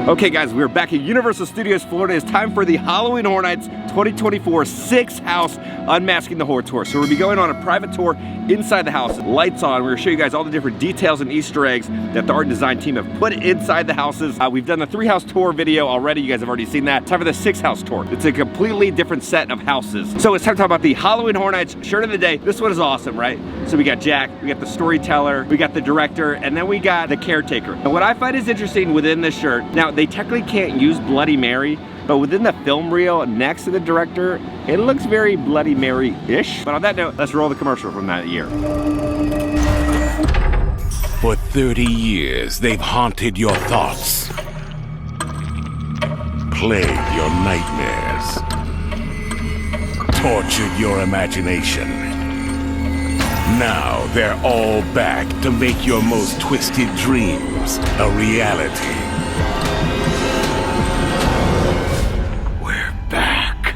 Okay guys, we're back at Universal Studios Florida. It's time for the Halloween Horror Nights 2024 6 House Unmasking the Horror Tour. So we'll be going on a private tour inside the house, lights on. We're gonna show you guys all the different details and Easter eggs that the art and design team have put inside the houses. We've done the 3 house tour video already. You guys have already seen that. Time for the 6 house tour. It's a completely different set of houses. So it's time to talk about the Halloween Horror Nights shirt of the day. This one is awesome, right? So we got Jack, we got the storyteller, we got the director, and then we got the caretaker. And what I find is interesting within this shirt, now they technically can't use Bloody Mary, but within the film reel next to the director, it looks very Bloody Mary-ish. But on that note, let's roll the commercial from that year. For 30 years, they've haunted your thoughts, plagued your nightmares, tortured your imagination. Now they're all back to make your most twisted dreams a reality. We're back.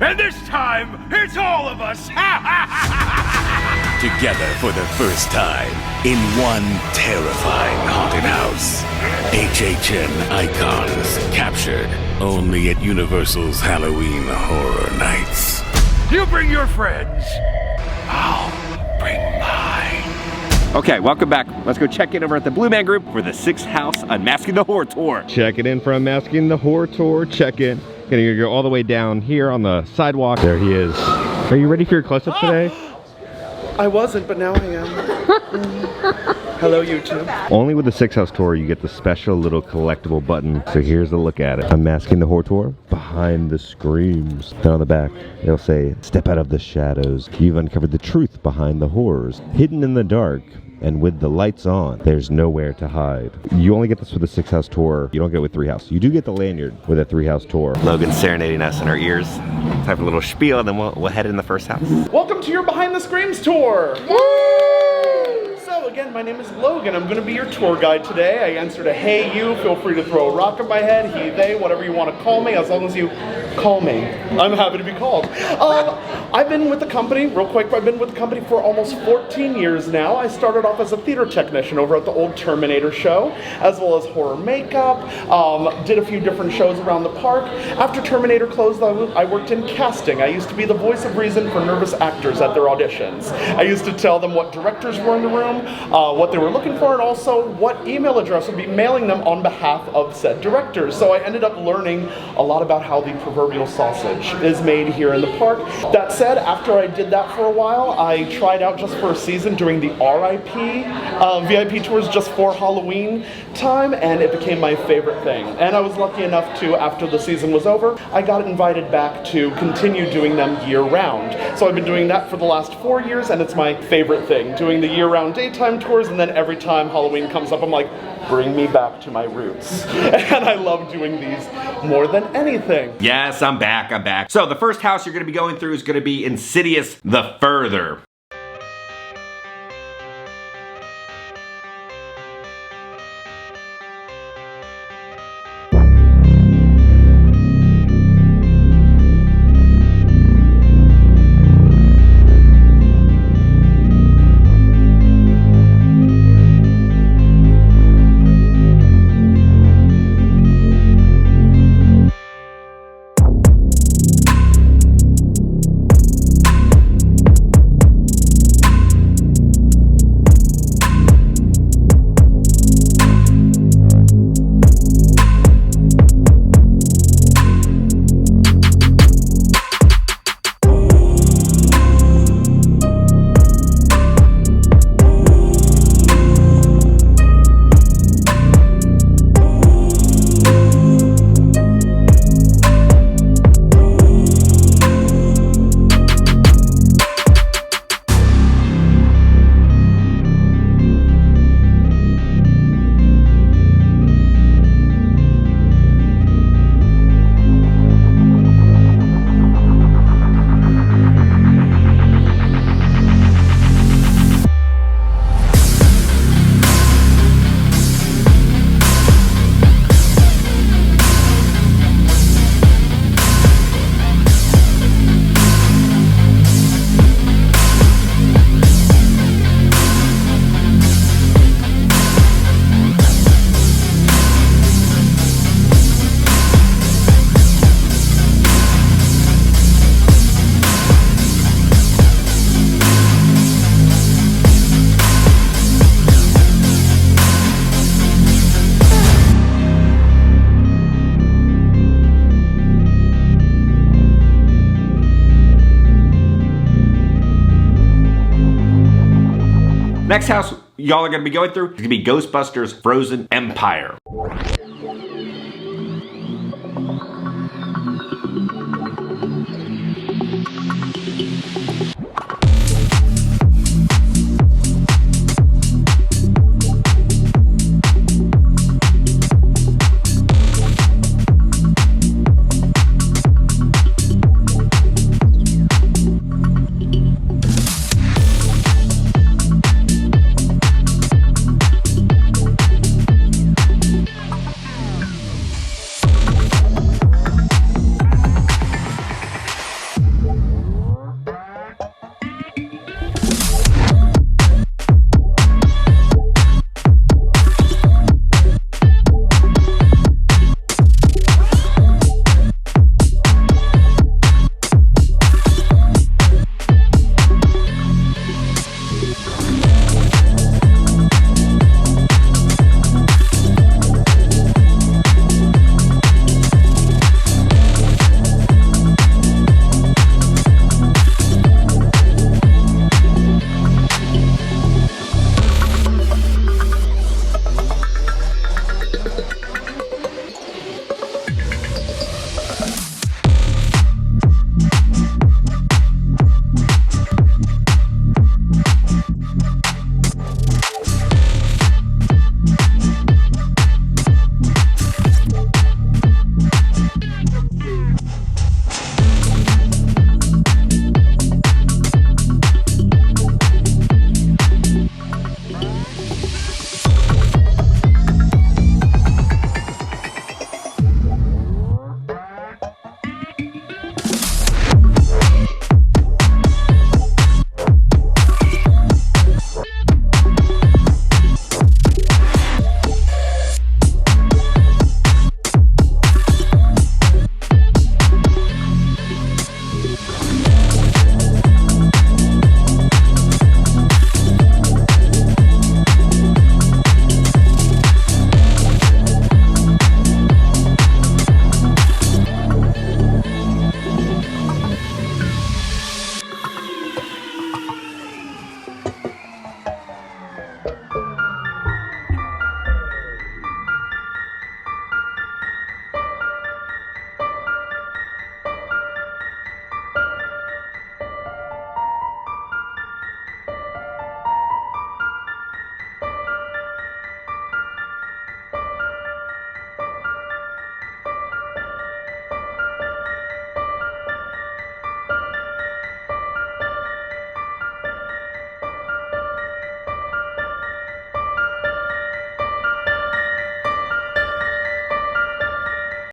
And this time, it's all of us! Together for the first time in one terrifying haunted house. HHN icons captured only at Universal's Halloween Horror Nights. You bring your friends. I'll bring mine. Okay, welcome back. Let's go check in over at the Blue Man Group for the 6 house Unmasking the Horror Tour. Check it in for Unmasking the Horror Tour. Check in. Gonna go all the way down here on the sidewalk. There he is. Are you ready for your close-up today? I wasn't, but now I am. Hello, YouTube. Only with the 6 house tour, you get the special little collectible button. So here's a look at it. Unmasking the Horror Tour, behind the screams. Then on the back, it'll say, step out of the shadows. You've uncovered the truth behind the horrors. Hidden in the dark, and with the lights on, there's nowhere to hide. You only get this with the 6 house tour. You don't get it with 3 house. You do get the lanyard with a 3 house tour. Logan's serenading us in our ears. Time for a little spiel, and then we'll head in the first house. Welcome to your Behind the Screams tour. Woo! So again, my name is Logan. I'm going to be your tour guide today. I answered a hey you. Feel free to throw a rock at my head, he, they, whatever you want to call me, as long as you call me. I'm happy to be called. I've been with the company, real quick, I've been with the company for almost 14 years now. I started off as a theater technician over at the old Terminator show, as well as horror makeup, did a few different shows around the park. After Terminator closed, I worked in casting. I used to be the voice of reason for nervous actors at their auditions. I used to tell them what directors were in the room, what they were looking for, and also what email address would be mailing them on behalf of said directors. So I ended up learning a lot about how the proverbial sausage is made here in the park. That said, after I did that for a while, I tried out just for a season doing the RIP VIP tours just for Halloween time, and it became my favorite thing. And I was lucky enough to, after the season was over, I got invited back to continue doing them year-round. So I've been doing that for the last 4 years, and it's my favorite thing, doing the year-round daytime tours, and then every time Halloween comes up, I'm like, bring me back to my roots. And I love doing these more than anything. Yes, I'm back, I'm back. So the first house you're gonna be going through is gonna be Insidious the Further. Next house y'all are gonna be going through is gonna be Ghostbusters Frozen Empire.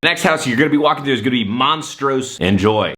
Next house you're gonna be walking through is gonna be Monstrose. Enjoy.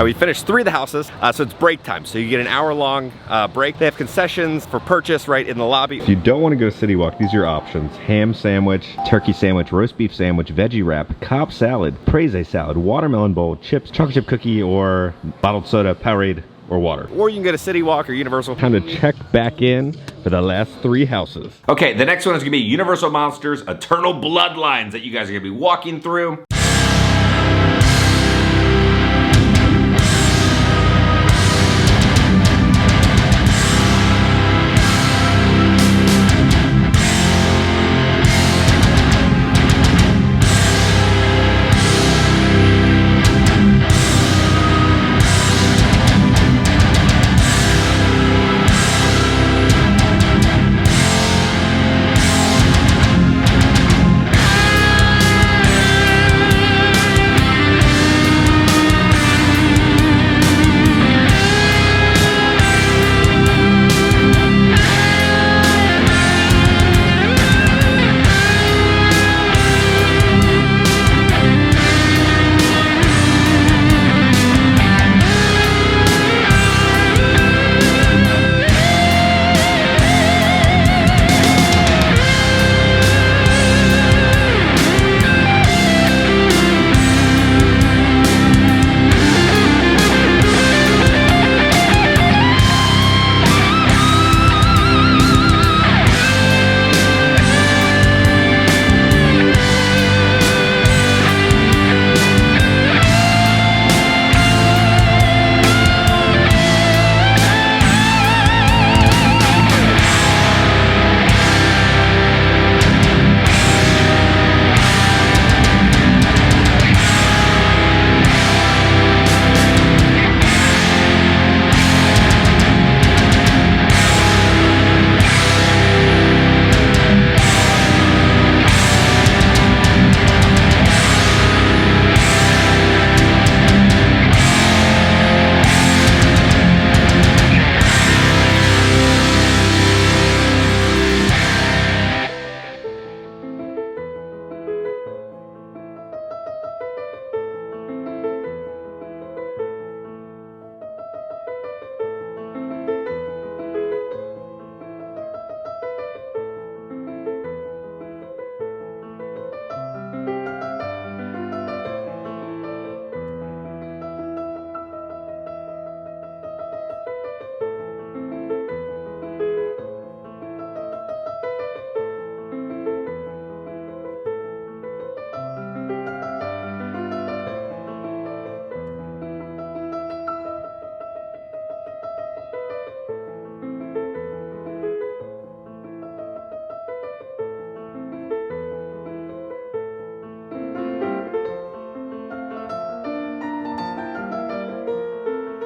We finished 3 of the houses, so it's break time. So you get an hour-long break. They have concessions for purchase right in the lobby. If you don't want to go City Walk, these are your options. Ham sandwich, turkey sandwich, roast beef sandwich, veggie wrap, Cobb salad, prese salad, watermelon bowl, chips, chocolate chip cookie, or bottled soda, Powerade, or water. Or you can go to City Walk or Universal. Time to check back in for the last 3 houses. Okay, the next one is gonna be Universal Monsters Eternal Bloodlines that you guys are gonna be walking through.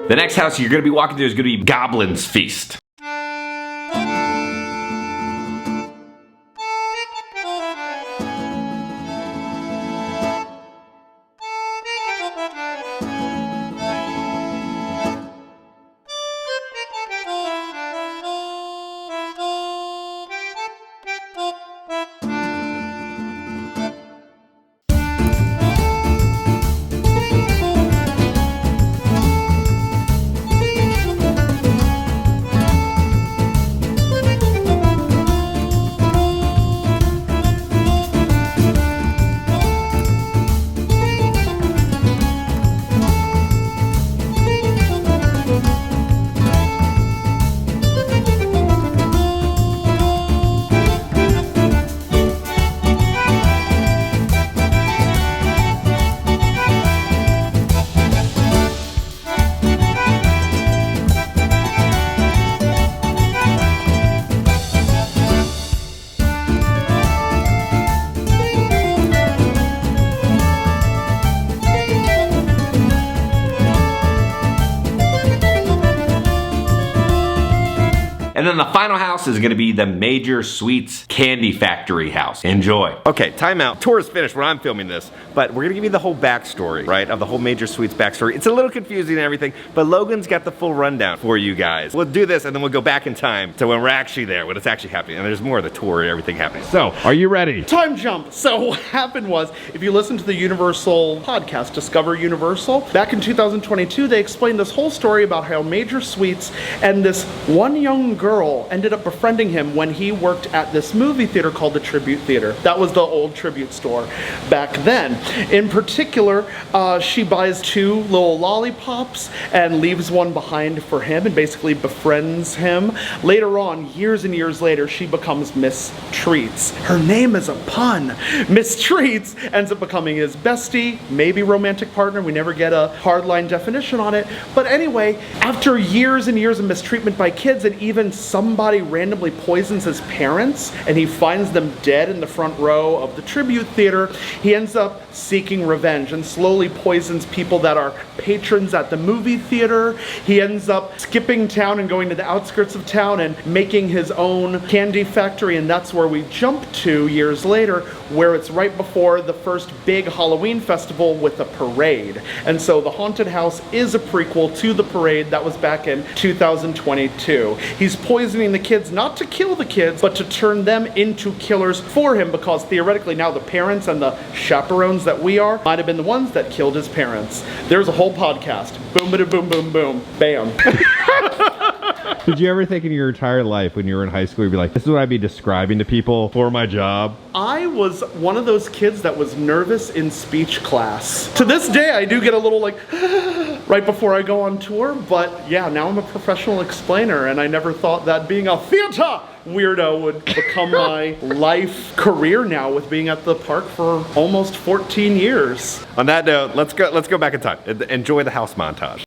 The next house you're gonna be walking through is gonna be Goblin's Feast. then the final house is gonna be the Major Sweets Candy Factory house. Enjoy. Okay, time out. Tour is finished when I'm filming this, but we're gonna give you the whole backstory, right, of the whole Major Sweets backstory. It's a little confusing and everything, but Logan's got the full rundown for you guys. We'll do this and then we'll go back in time to when we're actually there, when it's actually happening. And there's more of the tour and everything happening. So, are you ready? Time jump. So what happened was, if you listen to the Universal podcast, Discover Universal, back in 2022, they explained this whole story about how Major Sweets and this one young girl ended up befriending him when he worked at this movie theater called the Tribute Theater. That was the old Tribute store back then. In particular, she buys 2 little lollipops and leaves one behind for him and basically befriends him. Later on, years and years later, she becomes Miss Treats. Her name is a pun. Miss Treats ends up becoming his bestie, maybe romantic partner. We never get a hardline definition on it. But anyway, after years and years of mistreatment by kids, and even somebody randomly poisons his parents and he finds them dead in the front row of the Tribute Theater, he ends up seeking revenge and slowly poisons people that are patrons at the movie theater. He ends up skipping town and going to the outskirts of town and making his own candy factory, and that's where we jump to years later, where it's right before the first big Halloween festival with a parade. And so the haunted house is a prequel to the parade that was back in 2022. He's poisoning the kids not to kill the kids, but to turn them into killers for him, because theoretically now the parents and the chaperones that we are might have been the ones that killed his parents. There's a whole podcast. Boom, bada, boom, boom, boom, bam. Did you ever think in your entire life when you were in high school, you'd be like, this is what I'd be describing to people for my job? I was one of those kids that was nervous in speech class. To this day, I do get a little like, right before I go on tour, but yeah, now I'm a professional explainer, and I never thought that being a theater weirdo would become my life career now, with being at the park for almost 14 years. On that note, let's go back in time. Enjoy the house montage.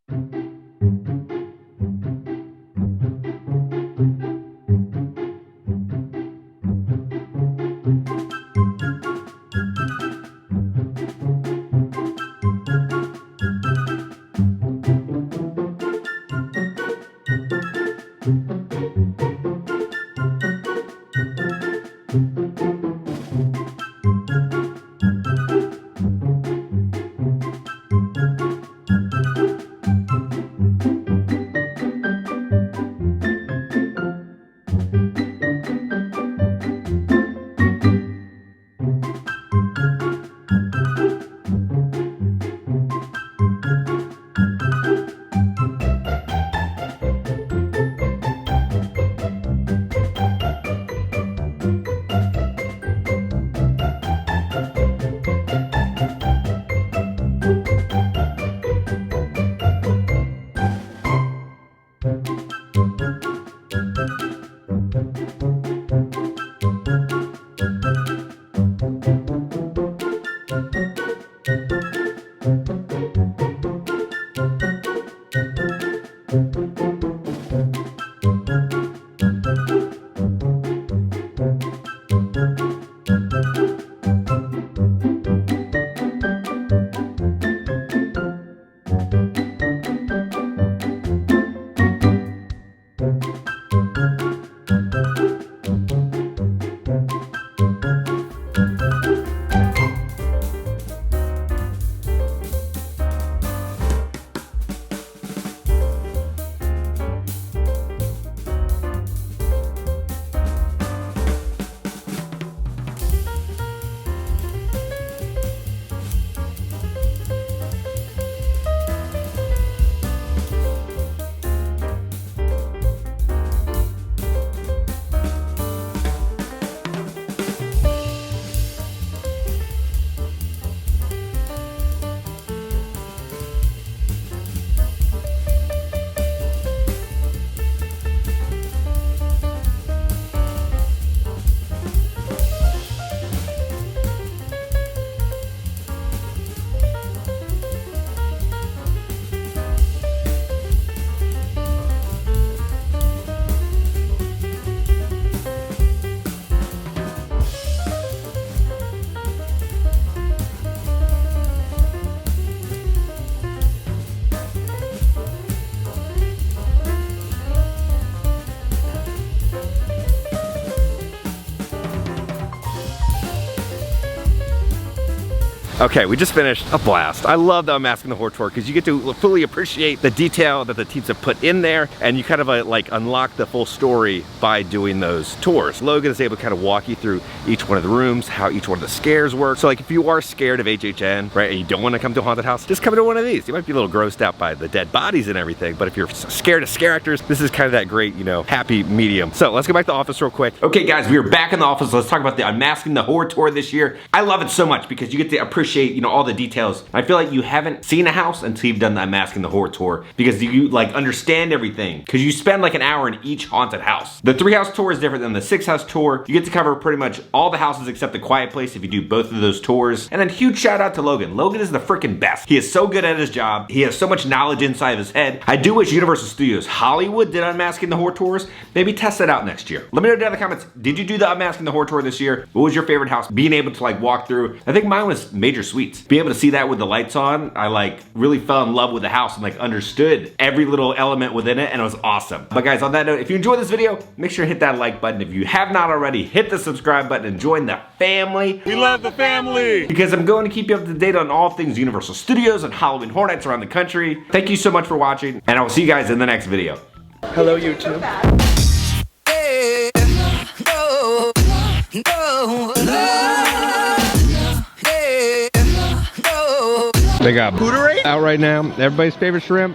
Okay, we just finished a blast. I love the Unmasking the Horror tour because you get to fully appreciate the detail that the teams have put in there, and you kind of like unlock the full story by doing those tours. Logan is able to kind of walk you through each one of the rooms, how each one of the scares work. So like if you are scared of HHN, right, and you don't want to come to a haunted house, just come to one of these. You might be a little grossed out by the dead bodies and everything, but if you're scared of scare actors, this is kind of that great, you know, happy medium. So let's go back to the office real quick. Okay guys, we are back in the office. Let's talk about the Unmasking the Horror tour this year. I love it so much because you get to appreciate, you know, all the details. I feel like you haven't seen a house until you've done the Unmasking the Horror tour because you like understand everything because you spend like an hour in each haunted house. The 3-house tour is different than the 6-house tour. You get to cover pretty much all the houses except the Quiet Place if you do both of those tours. And then huge shout out to Logan. Logan is the freaking best. He is so good at his job. He has so much knowledge inside of his head. I do wish Universal Studios Hollywood did Unmasking the Horror tours. Maybe test that out next year. Let me know down in the comments, did you do the Unmasking the Horror tour this year? What was your favorite house? Being able to like walk through. I think mine was Major Suites. Being able to see that with the lights on, I like really fell in love with the house and like understood every little element within it, and it was awesome. But guys, on that note, if you enjoyed this video, make sure to hit that like button. If you have not already, hit the subscribe button and join the family. We love the family! Because I'm going to keep you up to date on all things Universal Studios and Halloween Horror Nights around the country. Thank you so much for watching, and I will see you guys in the next video. Hello, YouTube. They got Booterate out right now. Everybody's favorite shrimp.